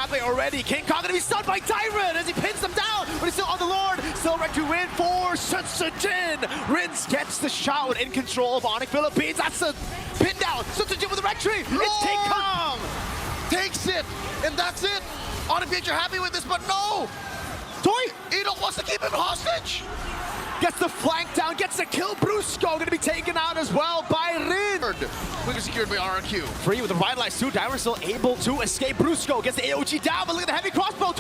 pathway already. King Kong gonna be stunned by Tyrant as he pins them down, but he's still on the Lord. Still right to win for Sutsujin. Rins gets the shot with in control of ONIC Philippines. That's the pin down. Sutsujin with the red tree. It's King Kong. Takes it, and that's it. ONIC PH are happy with this, but no. Toy Enoch wants to keep him hostage. gets the flank down, gets the kill. Brusco gonna be taken out as well by Rin. Quickly secured by RRQ. Free with the Revitalize 2. Diver still able to escape. Brusco gets the AOG down, but look at the heavy crossbow.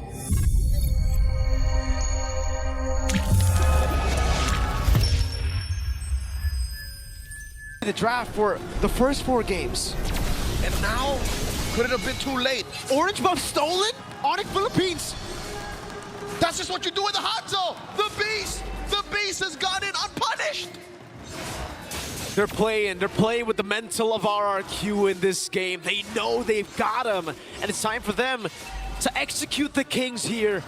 The draft for the first 4 games. And now, could it have been too late? Orange buff stolen? ONIC Philippines. That's just what you do with the Hanzo. The beast has gone in unpunished. They're playing with the mental of RRQ in this game. They know they've got him, and it's time for them to execute the Kings here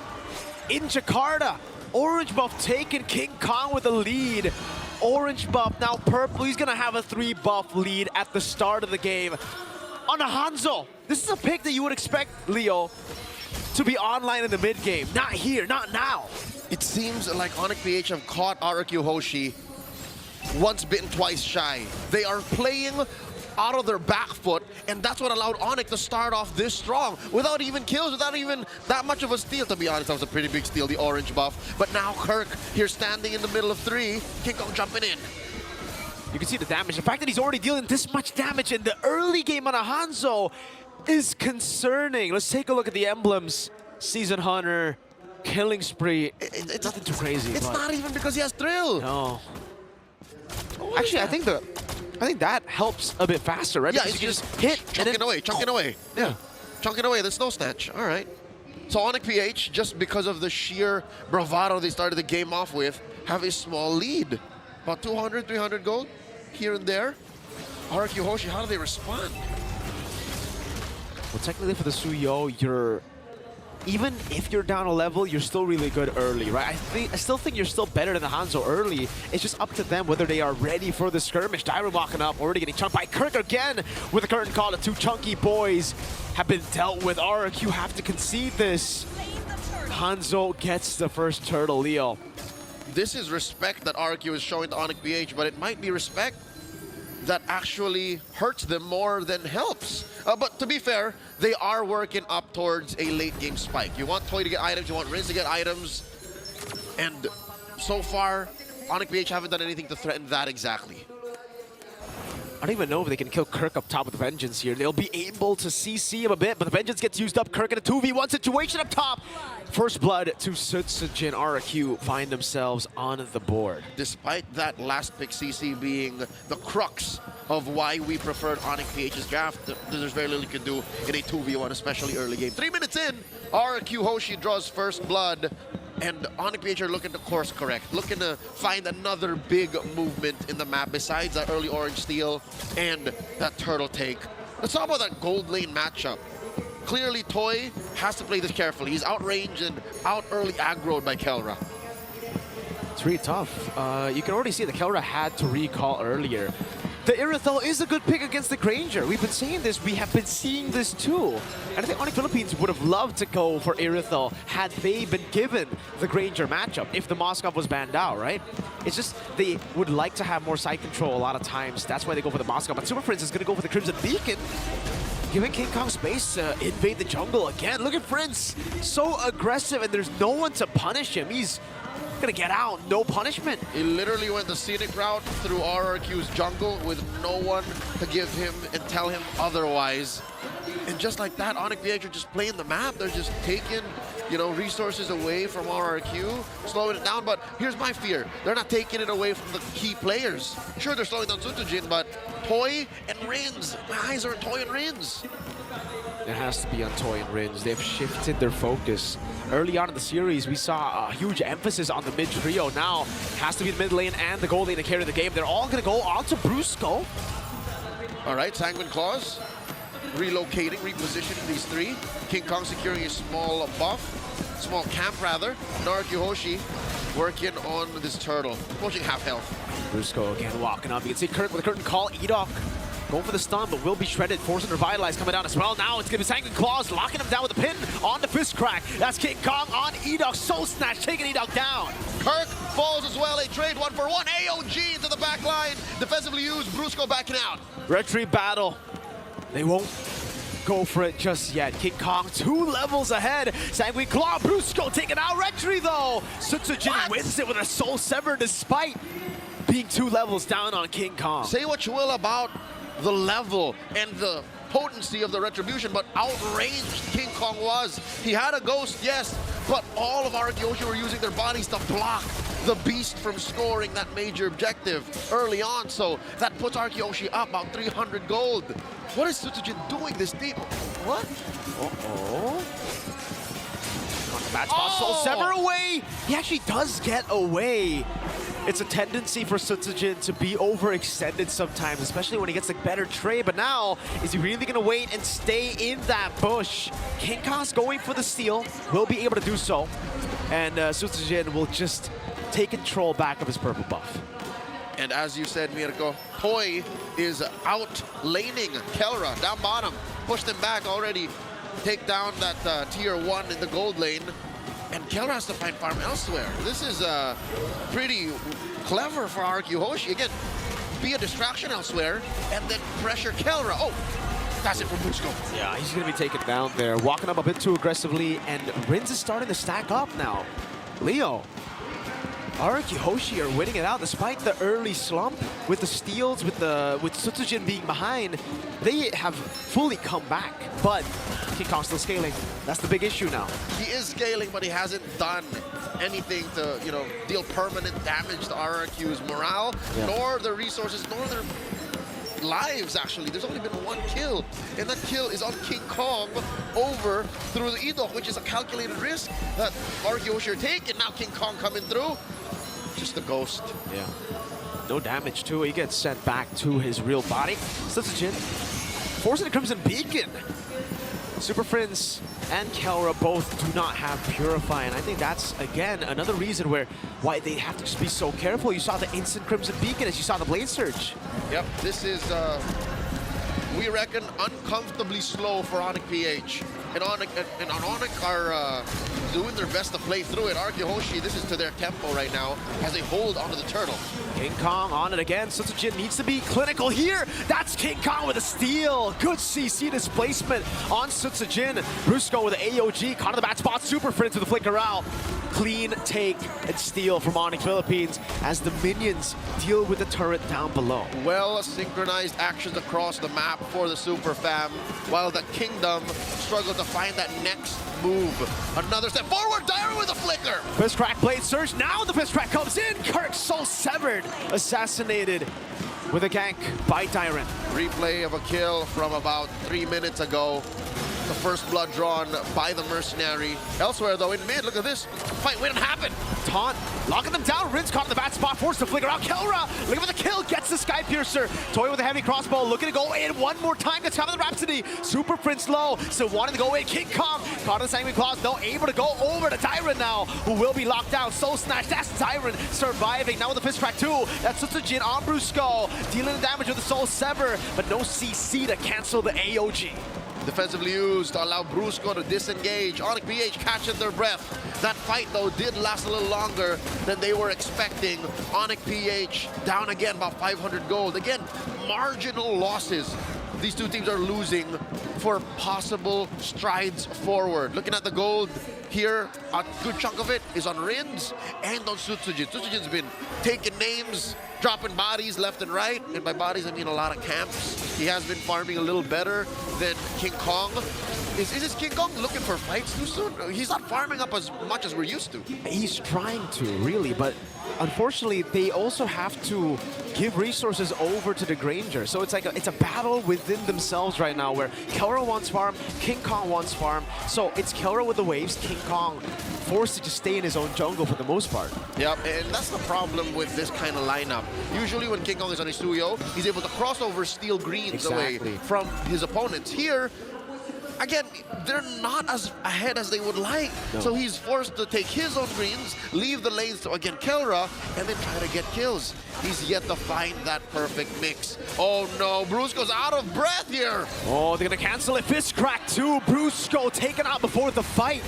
in Jakarta. Orange buff taken, King Kong with the lead. Orange buff, now purple, he's gonna have a 3 buff lead at the start of the game. On a Hanzo, this is a pick that you would expect, Leo, to be online in the mid game. Not here, not now. It seems like ONIC PH have caught RRQ HOSHI once bitten, twice shy. They are playing out of their back foot, and that's what allowed ONIC to start off this strong without even kills, without even that much of a steal. To be honest, that was a pretty big steal, the orange buff. But now Kirk here standing in the middle of 3, King Kong jumping in. You can see the damage. The fact that he's already dealing this much damage in the early game on a Hanzo is concerning. Let's take a look at the emblems. Season Hunter, killing spree. It's nothing too crazy. It's not even because he has thrill. No. Actually, I think that helps a bit faster, right? Yeah, because you you can just hit chunking away, chunking away. Yeah. Chunking away, the snow snatch. All right. So ONIC PH, just because of the sheer bravado they started the game off with, have a small lead. About 200, 300 gold here and there. RRQ HOSHI, how do they respond? Well, technically for the Suyo, even if you're down a level, you're still really good early, right? I still think you're still better than the Hanzo early. It's just up to them whether they are ready for the skirmish. Dyron walking up, already getting chunked by Kirk again with a curtain call. The 2 chunky boys have been dealt with. RRQ have to concede this. Hanzo gets the first turtle, Leo. This is respect that RRQ is showing to ONIC PH, but it might be respect that actually hurts them more than helps. But to be fair, they are working up towards a late game spike. You want Toy to get items, you want Riz to get items, and so far, ONIC PH haven't done anything to threaten that exactly. I don't even know if they can kill Kirk up top with Vengeance here. They'll be able to CC him a bit, but the Vengeance gets used up. Kirk in a 2v1 situation up top. First blood to Sutsujin. RRQ find themselves on the board. Despite that last pick CC being the crux of why we preferred ONIC PH's draft, there's very little you can do in a 2v1, especially early game. 3 minutes in, RRQ HOSHI draws first blood. And ONIC PH are looking to course correct, looking to find another big movement in the map besides that early orange steal and that turtle take. Let's talk about that gold lane matchup. Clearly, Toy has to play this carefully. He's outranged and out early aggroed by Kelra. It's really tough. You can already see that Kelra had to recall earlier. The Irithel is a good pick against the Granger. We've been saying this, we have been seeing this too. And I think ONIC Philippines would have loved to go for Irithel had they been given the Granger matchup, if the Moskov was banned out, right? It's just they would like to have more side control a lot of times. That's why they go for the Moskov. But Super Prince is going to go for the Crimson Beacon, giving King Kong space to invade the jungle again. Look at Prince, so aggressive, and there's no one to punish him. He's gonna get out, no punishment. He literally went the scenic route through RRQ's jungle with no one to give him and tell him otherwise. And just like that, ONIC PH are just playing the map. They're just taking, resources away from RRQ, slowing it down. But here's my fear. They're not taking it away from the key players. Sure, they're slowing down Sutsujin, but Toy and Rins. My eyes are on Toy and Rins. It has to be on Toy and Rins. They've shifted their focus. Early on in the series, we saw a huge emphasis on the mid trio. Now, it has to be the mid lane and the gold lane to carry the game. They're all going to go on to Brusco. All right, Sanguine Claws relocating, repositioning these 3. King Kong securing a small buff, small camp rather. And RRQ HOSHI working on this turtle, pushing half health. Brusco again walking up. You can see Kirk with a curtain call. Edok Going for the stun, but will be shredded. Force and Revitalize coming down as well. Now it's going to be Sanguine Claws, locking him down with a pin on the Fist Crack. That's King Kong on Edok. Soul Snatch, taking Edok down. Kirk falls as well. A trade 1-for-1. AOG into the back line. Defensively used. Brusco backing out. Retreat battle. They won't go for it just yet. King Kong 2 levels ahead. Sanguine Claw, Brusco taking out Retri though. Sutsujin wins it with a Soul Sever despite being 2 levels down on King Kong. Say what you will about the level and the potency of the Retribution, but outraged King Kong was. He had a ghost, yes, but all of RRQ HOSHI were using their bodies to block the beast from scoring that major objective early on, so that puts RRQ HOSHI up about 300 gold. What is Sutsujin doing this deep? What? Uh-oh. Match boss Soul Sever away. He actually does get away. It's a tendency for Sutsujin to be overextended sometimes, especially when he gets a better trade. But now, is he really going to wait and stay in that bush? King Kong's going for the steal, will be able to do so. And Sutsujin will just take control back of his purple buff. And as you said, Mirko, Koi is out laning Kelra down bottom. Pushed him back already. Take down that tier 1 in the gold lane. And Kelra has to find farm elsewhere. This is pretty clever for RRQ HOSHI. Again, be a distraction elsewhere and then pressure Kelra. Oh, that's it for Brusco. Yeah, he's going to be taken down there. Walking up a bit too aggressively, and Rins is starting to stack up now. Leo, RRQ HOSHI are winning it out despite the early slump with the steals, with Sutsujin being behind. They have fully come back, but King Kong's still scaling. That's the big issue now. He is scaling, but he hasn't done anything to, deal permanent damage to RRQ's morale, nor their resources, nor their lives, actually. There's only been 1 kill, and that kill is on King Kong over through the Edok, which is a calculated risk that RRQ HOSHI are taking. Now King Kong coming through. Just a ghost. Yeah. No damage too. He gets sent back to his real body. Sutsujin forcing the Crimson Beacon. Super Friends and Kelra both do not have Purify, and I think that's, again, another reason why they have to just be so careful. You saw the instant Crimson Beacon as you saw the Blade Surge. Yep, this is, we reckon, uncomfortably slow for ONIC PH. And ONIC are doing their best to play through it. RRQ HOSHI, this is to their tempo right now as they hold onto the turtle. King Kong on it again. Sutsujin needs to be clinical here. That's King Kong with a steal. Good CC displacement on Sutsujin. Brusco with the AOG, caught in the bad spot. Super Friends with the flicker out. Clean take and steal from ONIC Philippines as the minions deal with the turret down below. Well synchronized actions across the map for the Super Fam, while the Kingdom struggle to find that next move. Another step forward, Dyron with a flicker. Fist Crack Blade Surge, now the Fist Crack comes in. Kirk Soul Severed, assassinated with a gank by Dyron. Replay of a kill from about 3 minutes ago. The first blood drawn by the Mercenary. Elsewhere, though, in mid, look at this. Fight wouldn't happen. Taunt, locking them down. Rins caught in the bad spot, forced to flicker out. Kelra, looking for the kill, gets the Sky Piercer. Toy with a heavy crossbow, looking to go in one more time. Gets covered the Rhapsody. Super Prince low, still wanting to go in. King Kong, caught in the Sanguine Claws, though, able to go over to Dyron now, who will be locked down. Soul Snatch, that's Dyron surviving. Now with the Fist Crack 2, that's Sutsujin on Brusco, dealing the damage with the Soul Sever, but no CC to cancel the AOG. Defensively used to allow Brusco to disengage. ONIC PH catching their breath. That fight, though, did last a little longer than they were expecting. ONIC PH down again, about 500 gold. Again, marginal losses. These two teams are losing for possible strides forward. Looking at the gold here, a good chunk of it is on Rins and on Sutsujin. Sutsujin's been taking names, dropping bodies left and right, and by bodies I mean a lot of camps. He has been farming a little better than King Kong. Is this King Kong looking for fights too soon? He's not farming up as much as we're used to. He's trying to, really, but unfortunately, they also have to give resources over to the Granger. So it's like it's a battle within themselves right now where Kelra wants farm, King Kong wants farm. So it's Kelra with the waves, King Kong forced to just stay in his own jungle for the most part. Yep, and that's the problem with this kind of lineup. Usually when King Kong is on his Suyo, he's able to cross over, steal greens away from his opponents. Here, again, they're not as ahead as they would like. No. So he's forced to take his own greens, leave the lanes to, again, Kelra, and then try to get kills. He's yet to find that perfect mix. Oh no, Brusco's out of breath here. Oh, they're gonna cancel it. Fist crack too. Brusco taken out before the fight.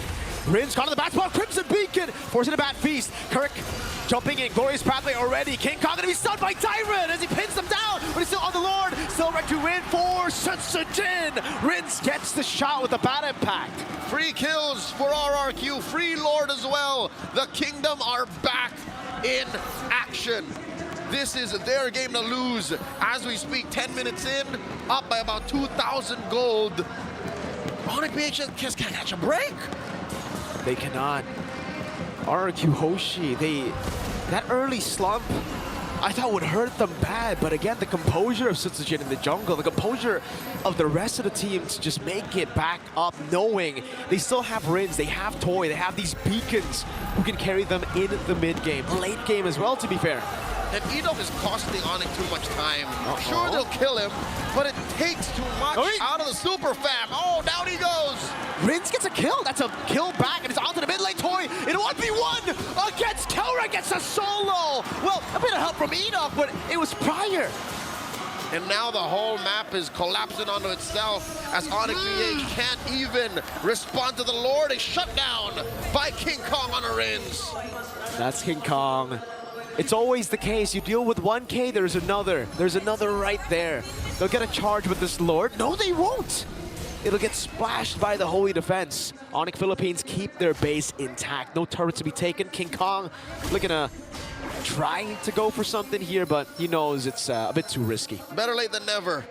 Rin's gone to the back spot. Crimson Beacon forcing a bad feast. Kirk jumping in. Glorious pathway already. King Kong gonna be stunned by Tyrant as he pins them down. But he's still on the Lord. Still right to win for Sutsujin. Rins gets the shot with a bad impact. Free kills for RRQ. Free Lord as well. The Kingdom are back in action. This is their game to lose. As we speak, 10 minutes in, up by about 2,000 gold. ONIC PH just can't catch a break. They cannot. RRQ Hoshi, that early slump, I thought would hurt them bad, but again, the composure of Sutsujin in the jungle, the composure of the rest of the team to just make it back up, knowing they still have Rins, they have Toy, they have these beacons who can carry them in the mid game, late game as well, to be fair. And Edom is costing ONIC too much time. Sure, they'll kill him, but it takes too much out of the super fam. Oh, down he goes. Rins gets a kill. That's a kill back, and it's onto the mid lane. Toy in a 1v1 against Kelra, gets a solo. Well, a bit of help from Edom, but it was prior. And now the whole map is collapsing onto itself as ONIC PH can't even respond to the Lord. A shutdown by King Kong on a Rins. That's King Kong. It's always the case. You deal with 1K, there's another. There's another right there. They'll get a charge with this Lord. No, they won't. It'll get splashed by the Holy Defense. ONIC Philippines keep their base intact. No turrets to be taken. King Kong looking to try to go for something here, but he knows it's a bit too risky. Better late than never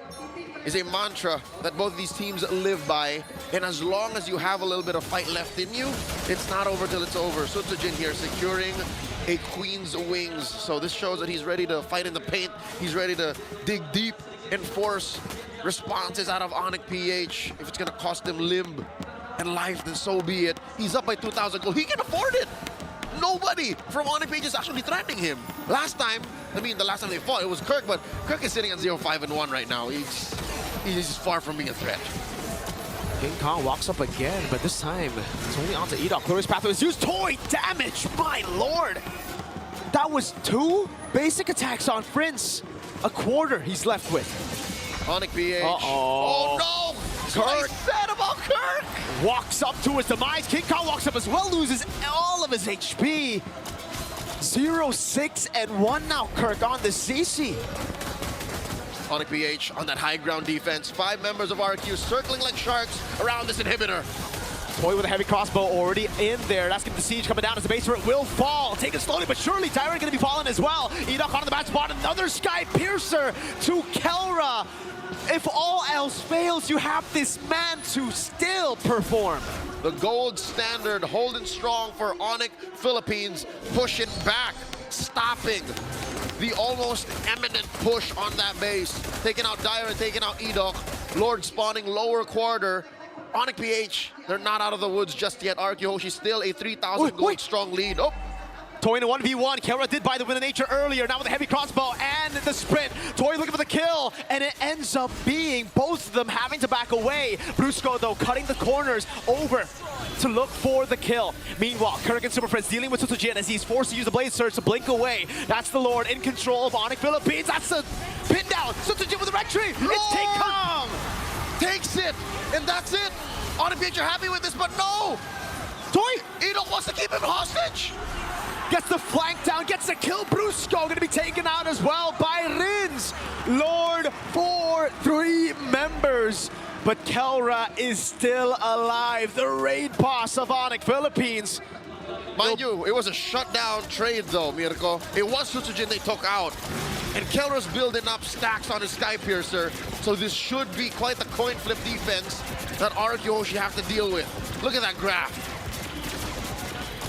is a mantra that both of these teams live by. And as long as you have a little bit of fight left in you, it's not over till it's over. Sutsujin here securing a Queen's Wings. So this shows that he's ready to fight in the paint. He's ready to dig deep and force responses out of ONIC PH. If it's gonna cost him limb and life, then so be it. He's up by 2,000 gold. He can afford it. Nobody from ONIC PH is actually threatening him. Last time, I mean the last time they fought, it was Kirk, but Kirk is sitting at 0-5-1 right now. He's far from being a threat. King Kong walks up again, but this time it's only onto Edom. Glorious pathway is used. Toy damage, my lord. That was 2 basic attacks on Prince. A quarter he's left with. ONIC PH. Oh no! Kirk said about Kirk! Walks up to his demise. King Kong walks up as well, loses all of his HP. 0-6-1 now, Kirk on the CC. ONIC PH on that high ground defense. 5 members of RRQ circling like sharks around this inhibitor. Toy with a heavy crossbow already in there. That's going to the siege coming down as the base turret will fall. Take it slowly but surely. Tyrant going to be falling as well. Enoch on the bad spot. Another Sky Piercer to Kelra. If all else fails, you have this man to still perform. The gold standard holding strong for ONIC Philippines, pushing back, stopping the almost imminent push on that base. Taking out Dyer and taking out Edok. Lord spawning lower quarter. ONIC PH, they're not out of the woods just yet. RRQ Hoshi still a 3,000 gold strong lead. Oh. Toy in a 1v1. Kelra did buy the win of nature earlier. Now with a heavy crossbow and the sprint. Toy looking for the kill, and it ends up being both of them having to back away. Brusco, though, cutting the corners over to look for the kill. Meanwhile, Kirk and Super Friends dealing with Sutsujin as he's forced to use the Blade Surge to blink away. That's the Lord in control of ONIC Philippines. That's a pin down. Sutsujin with the red tree. It's King Kong. Takes it, and that's it. ONIC PH are happy with this, but no. Toy. Edok wants to keep him hostage. Gets the flank down, gets the kill. Brusco gonna be taken out as well by Rins. Lord for 3 members. But Kelra is still alive. The raid boss of ONIC Philippines. Mind you, it was a shutdown trade though, Mirko. It was Sutsujin they took out. And Kelra's building up stacks on his Sky Piercer. So this should be quite the coin flip defense that RRQ Hoshi have to deal with. Look at that graph.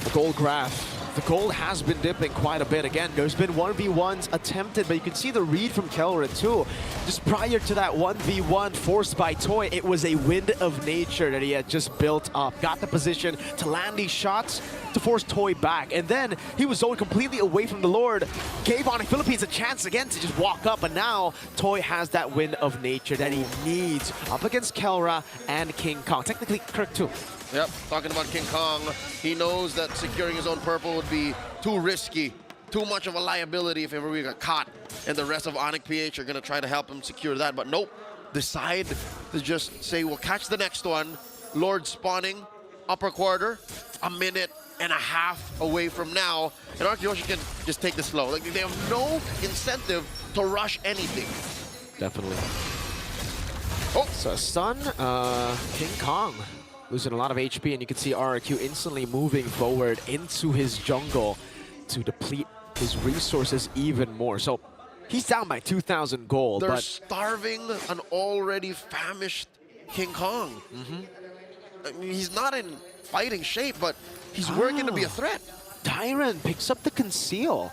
The gold graph. The gold has been dipping quite a bit. Again, there's been 1v1s attempted, but you can see the read from Kelra too. Just prior to that 1v1 forced by Toy, it was a wind of nature that he had just built up. Got the position to land these shots to force Toy back. And then he was zoned completely away from the Lord. Gave ONIC Philippines a chance again to just walk up. And now Toy has that wind of nature that he needs up against Kelra and King Kong. Technically, Kirk too. Yep, talking about King Kong, he knows that securing his own purple would be too risky, too much of a liability if ever we got caught. And the rest of ONIC PH are going to try to help him secure that. But nope, decide to just say, we'll catch the next one. Lord spawning, upper quarter, a minute and a half away from now. And RRQ HOSHI can just take this slow. Like, they have no incentive to rush anything. Definitely. Oh, So a stun, King Kong losing a lot of HP, and you can see RRQ instantly moving forward into his jungle to deplete his resources even more. So he's down by 2,000 gold. they're but starving an already famished King Kong. I mean, he's not in fighting shape, but he's working to be a threat. Dyren picks up the conceal.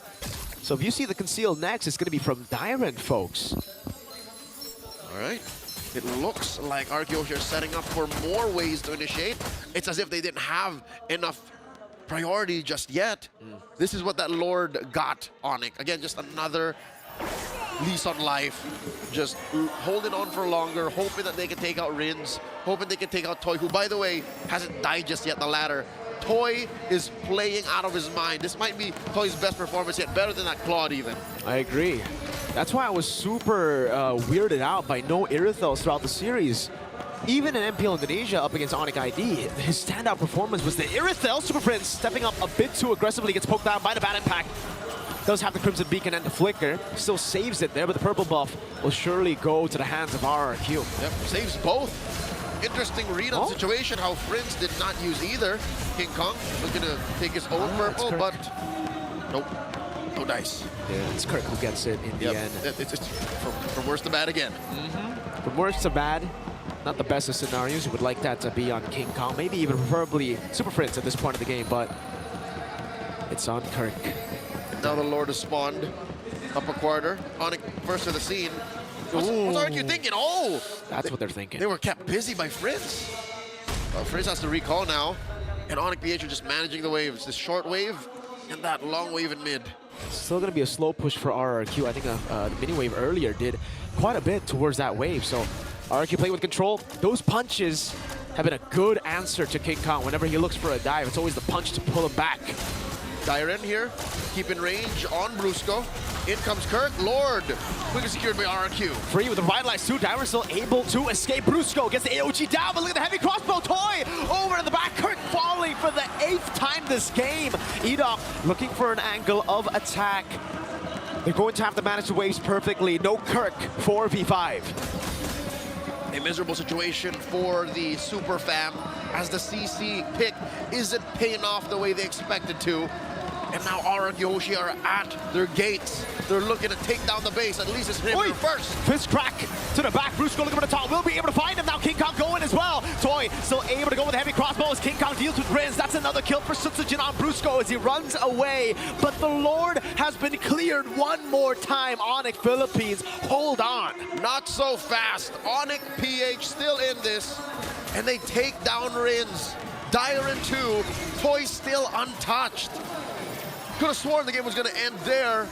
So if you see the conceal next, it's going to be from Dyren, folks. All right. It looks like RRQ HOSHI are setting up for more ways to initiate. It's as if they didn't have enough priority just yet. This is what that Lord got ONIC. Again, just another lease on life. Just holding on for longer, hoping that they can take out Rins, hoping they can take out Toy, who, by the way, hasn't died just yet, the ladder. Toy is playing out of his mind. This might be Toy's best performance yet, better than that Claude even. I agree. That's why I was super weirded out by no Irithels throughout the series. Even in MPL Indonesia up against ONIC ID, his standout performance was the Irithel Super Prince stepping up a bit too aggressively, gets poked out by the bad impact. Does have the Crimson Beacon and the Flicker, still saves it there, but the purple buff will surely go to the hands of RRQ. Yep, saves both. Interesting read on the situation, how Frinz did not use either. King Kong was going to take his own purple, but nope, no dice. Yeah, it's Kirk who gets it in the end. It's from worse to bad again. From worse to bad, not the best of scenarios. You would like that to be on King Kong, maybe even preferably Super Fritz at this point of the game, but it's on Kirk. And now the Lord has spawned. Upper quarter. ONIC first to the scene. What's RRQ thinking? Oh! That's what they're thinking. They were kept busy by Fritz. Fritz has to recall now. And ONIC PH are just managing the waves. This short wave and that long wave in mid. Still going to be a slow push for RRQ. I think the mini wave earlier did quite a bit towards that wave. So RRQ playing with control. Those punches have been a good answer to King Kong. Whenever he looks for a dive, it's always the punch to pull him back. Dyren here, keeping range on Brusco. In comes Kirk. Lord, quickly secured by RRQ. Free with the revitalized suit. Dyren still able to escape. Brusco gets the AOG down, but look at the heavy crossbow. Toy over in the back. Kirk falling for the 8th time this game. Edok looking for an angle of attack. They're going to have to manage the waves perfectly. No Kirk, 4v5. A miserable situation for the Super Fam as the CC pick isn't paying off the way they expected to. And now RRQ HOSHI are at their gates. They're looking to take down the base. At least it's him first. Fist crack to the back. Brusco looking for the top. Will be able to find him now. King Kong going as well. Toy still able to go with the heavy crossbow as King Kong deals with Rins. That's another kill for Sutsujin on Brusco as he runs away. But the Lord has been cleared one more time. ONIC Philippines, hold on. Not so fast. ONIC PH still in this. And they take down Rins. Dyren 2. Toy still untouched. Could have sworn the game was going to end there,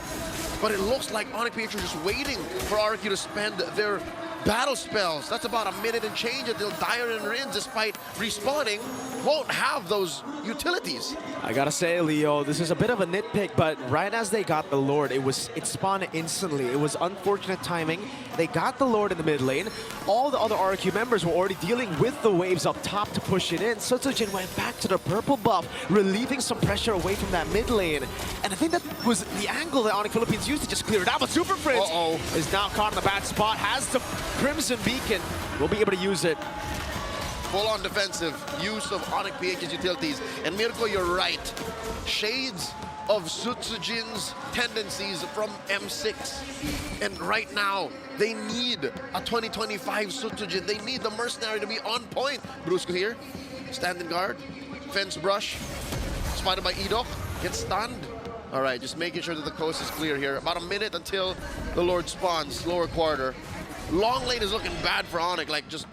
but it looks like ONIC PH are just waiting for RRQ to spend their battle spells. That's about a minute and change until Dyren and Rins, despite respawning, won't have those utilities. I gotta say, Leo, this is a bit of a nitpick, but right as they got the Lord, it spawned instantly. It was unfortunate timing. They got the Lord in the mid lane. All the other RRQ members were already dealing with the waves up top to push it in. Sutsujin went back to the purple buff, relieving some pressure away from that mid lane. And I think that was the angle that ONIC Philippines used to just clear it out. But Super Fritz is now caught in a bad spot, has the Crimson Beacon, will be able to use it. Full-on defensive use of ONIC PH's utilities. And Mirko, you're right. Shades of Sutsujin's tendencies from M6. And right now, they need a 2025 Sutsujin. They need the Mercenary to be on point. Brusco here, standing guard, fence brush, spotted by Edok. Get stunned. All right, just making sure that the coast is clear here. About a minute until the Lord spawns, lower quarter. Long lane is looking bad for ONIC, like just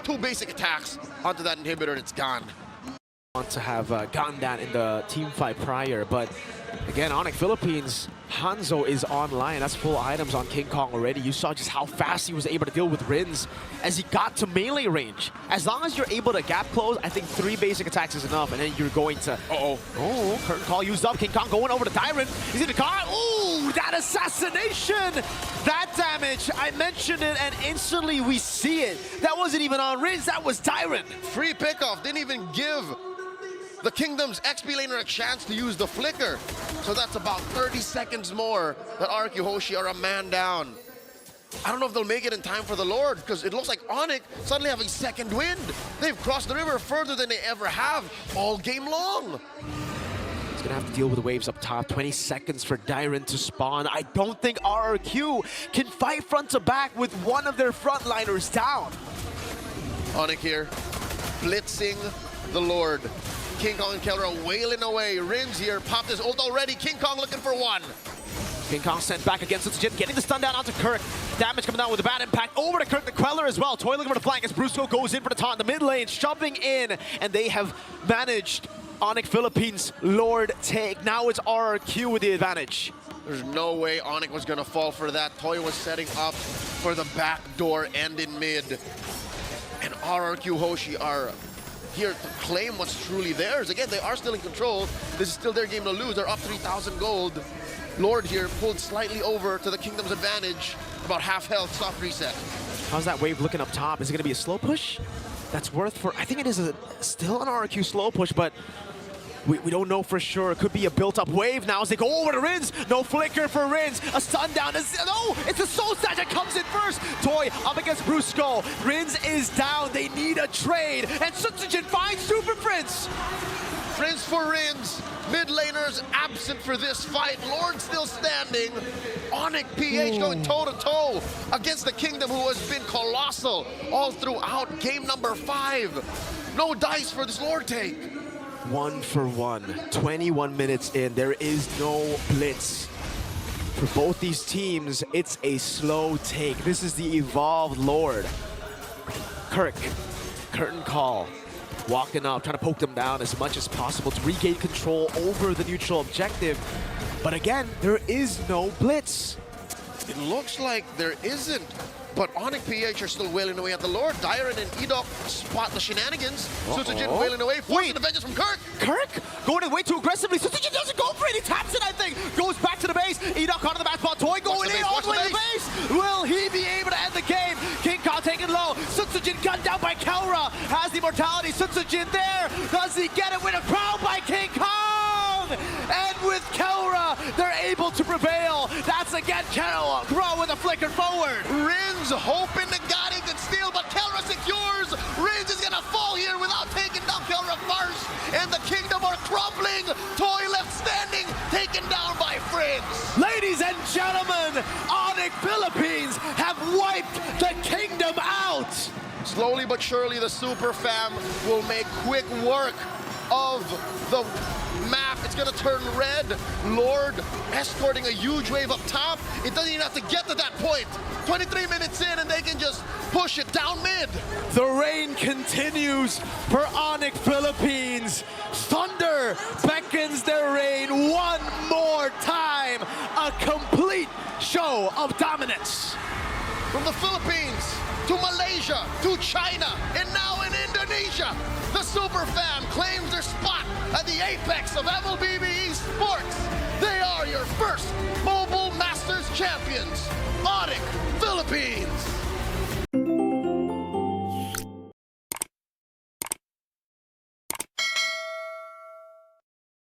2 basic attacks onto that inhibitor and it's gone. Want to have gotten that in the team fight prior, but again, ONIC Philippines, Hanzo is online. That's full items on King Kong already. You saw just how fast he was able to deal with Rins as he got to melee range. As long as you're able to gap close, I think 3 basic attacks is enough, and then you're going to... Oh, curtain call used up. King Kong going over to Tyrant. He's in the car. Ooh, that assassination! That damage, I mentioned it, and instantly we see it. That wasn't even on Rins, that was Tyrant. Free pickoff, didn't even give the Kingdom's XP laner a chance to use the flicker. So that's about 30 seconds more that RRQ HOSHI are a man down. I don't know if they'll make it in time for the Lord, because it looks like ONIC suddenly having second wind. They've crossed the river further than they ever have all game long. He's gonna have to deal with the waves up top. 20 seconds for Dyron to spawn. I don't think RRQ can fight front to back with one of their frontliners down. ONIC here, blitzing the Lord. King Kong and Kelra wailing away. Rins here, popped his ult already. King Kong looking for one. King Kong sent back against Jin, getting the stun down onto Kirk. Damage coming down with a bad impact over to Kirk, the Queller as well. Toy looking for the flank as Brusco goes in for the taunt in the mid lane, shoving in, and they have managed ONIC Philippines Lord take. Now it's RRQ with the advantage. There's no way ONIC was gonna fall for that. Toy was setting up for the backdoor end in mid. And RRQ HOSHI are here to claim what's truly theirs. Again, they are still in control. This is still their game to lose. They're up 3,000 gold. Lord here pulled slightly over to the Kingdom's advantage. About half health, soft reset. How's that wave looking up top? Is it gonna be a slow push? That's worth for, I think it is still an RRQ slow push, but we don't know for sure. It could be a built-up wave now as they go over to Rins. No flicker for Rins. A stun down. No, it's a soul stash that comes in first. Toy up against Brusco. Rins is down. They need a trade. And Sutsujin finds Super Prince. Prince for Rins. Mid laners absent for this fight. Lord still standing. ONIC PH going toe-to-toe against the Kingdom, who has been colossal all throughout game number 5. No dice for this Lord take. 1 for 1. 21 minutes in. There is no blitz. For both these teams, it's a slow take. This is the evolved Lord. Kirk, curtain call. Walking up, trying to poke them down as much as possible to regain control over the neutral objective. But again, there is no blitz. It looks like there isn't. But ONIC PH are still wailing away at the Lord. Dyron and Edok spot the shenanigans. Sutsujin wailing away, forcing the vengeance from Kirk. Kirk going in way too aggressively. Sutsujin doesn't go for it. He taps it, I think. Goes back to the base. Edok onto the back spot. Toy going in all the way to the base. Will he be able to end the game? King Kong taken low. Sutsujin gunned down by Kelra. Has the immortality. Sutsujin there. Does he get it with a crown by King Kong? And with Kelra, they're able to prevail. That's again Kelra. Grow with a flicker forward. Rins hoping to God he could steal, but Kelra secures. Rins is gonna fall here without taking down Kelra first. And the Kingdom are crumbling. Toy left standing, taken down by Friends. Ladies and gentlemen, ONIC Philippines have wiped the Kingdom out. Slowly but surely, the Super Fam will make quick work of the map. It's gonna turn red. Lord escorting a huge wave up top. It doesn't even have to get to that point. 23 minutes in and they can just push it down mid. The rain continues for ONIC Philippines. Thunder beckons their rain one more time. A complete show of dominance. From the Philippines to Malaysia to China and now in Indonesia, the Super Fam claims their spot at the apex of MLBB esports. They are your first Mobile Masters champions, ONIC Philippines.